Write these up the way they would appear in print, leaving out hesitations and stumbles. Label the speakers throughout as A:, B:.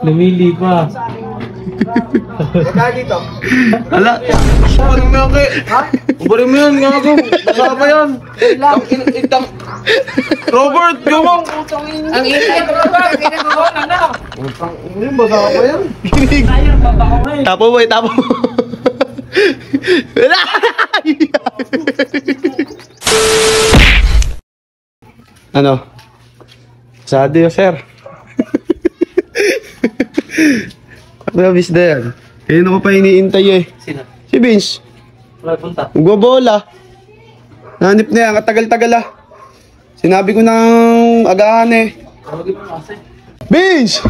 A: Namili pa.
B: Kaya dito.
C: Ala.
B: Ubarin mo yan, Ki. Ha? Ubarin mo yan, gago. Basa pa yan. Robert, gawang.
D: Ang ingay ko ba? Kinagawa na.
B: Basa pa yan.
A: Tire pa ba ako ngayon?
C: Tapo boy, tapo. Wala. Ano? Sado yun, sir. Ano bis na yan? Kaya ako pa iniintay eh.
A: Sino?
C: Si Vince.
A: Wala punta.
C: Magbabola. Nanip na yan, katagal-tagal ah. Sinabi ko ng agahan eh.
A: Tawagin mo kasi.
C: Vince!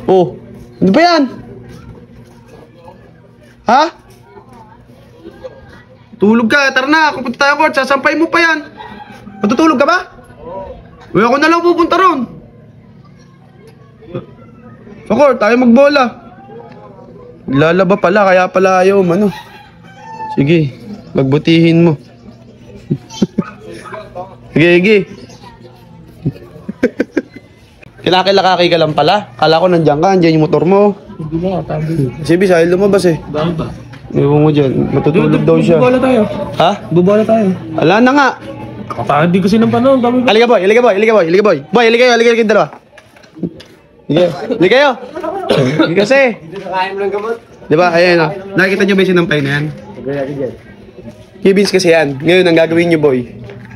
C: Oh, ano ba yan? Ha? Tulog ka, tara na, pupunta tayo court, sasampay mo pa yan. Matutulog ka ba? Uy, ako na lang pupunta ron. Sa court, tayo magbola. Lalaba pala, kaya pala ayaw ano. Sige, magbutihin mo. Sige, sige. Kilakilakaki ka lang pala. Kala ko nandiyan ka, nandiyan yung motor mo.
A: Hindi na, tabi.
C: Si Bis, ayaw lumabas eh.
A: Bakit ba?
C: Ewan mo dyan, matutulog daw siya.
A: Bubola tayo.
C: Ha?
A: Bubola tayo.
C: Wala na nga.
A: Kapag di kasi ng panahon. Dami ba?
C: Halika boy, halika boy, halika boy, halika boy. Boy, halika kayo, halika kayo dalawa. Halika kayo. Halika kasi.
B: Kakain mo ng gamot.
C: Diba, ayan o. Nakikita nyo ba yung sinampay na yan? Yung Vince kasi yan. Ngayon, ang gagawin nyo boy.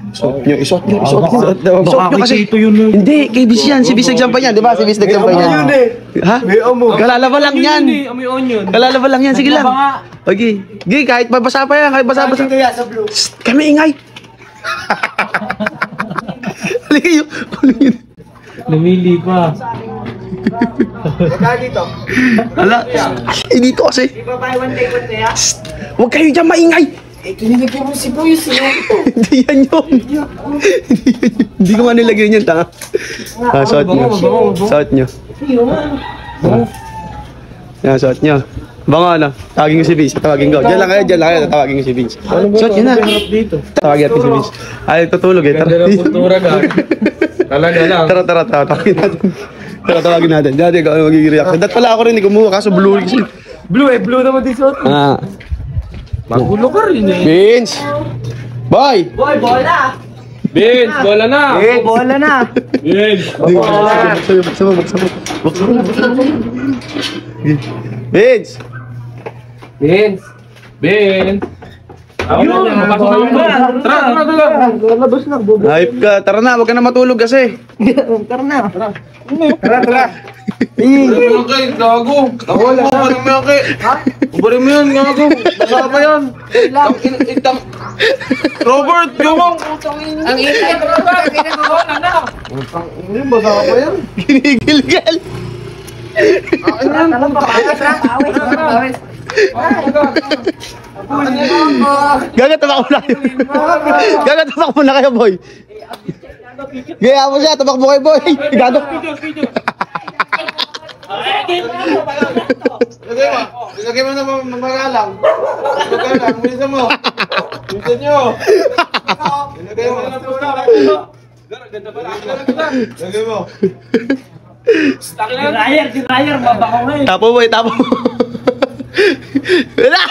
C: Isuot nyo, isuot nyo, isuot nyo. Isuot nyo kasi. Hindi, kay Vince yan. Si Vince nagsampay yan, diba? Si Vince nagsampay yan. Ha?
B: May amo.
C: Kalalaba lang yan.
A: Amoy onion.
C: Kalalaba lang yan, sige lang. Okay. Okay, kahit mabasa pa yan, kahit basa-basa.
B: Kaya sa blue.
C: Kami ingay. Halika yun.
A: Namili pa.
B: Kaya dito.
C: Ala, dito kasi.
B: Di ba buy one take one kaya?
C: Huwag kayo dyan maingay.
B: Eh, kinilagay mo si Boy,
C: Hindi yan yun. Hindi ko nga nilagay yan, tanga. Ah, suot nyo. Suot nyo. Yan, suot nyo. Bango na. Tawagin ko si Vince. Tawagin ko. Diyan lang kayo, diyan lang kayo. Tawagin ko si Vince. Suot nyo na. Tawagin natin si Vince. Ay, tutulog eh.
A: Ganda ng kultura ka. Talaga lang.
C: Tara, tara, tara. Tawagin natin. Tara, tawagin natin. Dati, ikaw ang magiging reaction. Dat pala ako rin, kumuha kaso blue rin kasi.
A: Blue eh, blue naman din suot.
C: Ah.
A: Magulo ka rin eh.
C: Vince! Boy!
B: Boy, bola!
A: Vince, bola na!
B: Bola na!
A: Vince!
C: Vince!
A: Vince! Vince! Ayun! Mapasok naman ba? Tara, tara, tara!
B: Labas na, bobo.
C: Hype ka. Tara na, huwag ka na matulog kasi.
B: Tara na.
C: Tara, tara.
B: Ubarin mo yan, Ki. Gago. Ubarin mo yan, Ki. Ha? Ubarin mo yan, gago. Basa pa yan. Robert, gawang.
D: Ang ingay ko ba? Kinagawa na.
B: Basa pa yan.
C: Ginigilgal. Gagat, tabak mo na kayo. Gagat, tabak mo na kayo, boy. Gaya mo siya, tabak mo kayo, boy. Gagat.
B: Ilagay mo na magalang. Magalang, bilisan mo. Bilisan nyo. Ilagay mo. Ilagay mo.
A: Dryer, babaho ngayon.
C: Tapo, boy, tapo. Wala.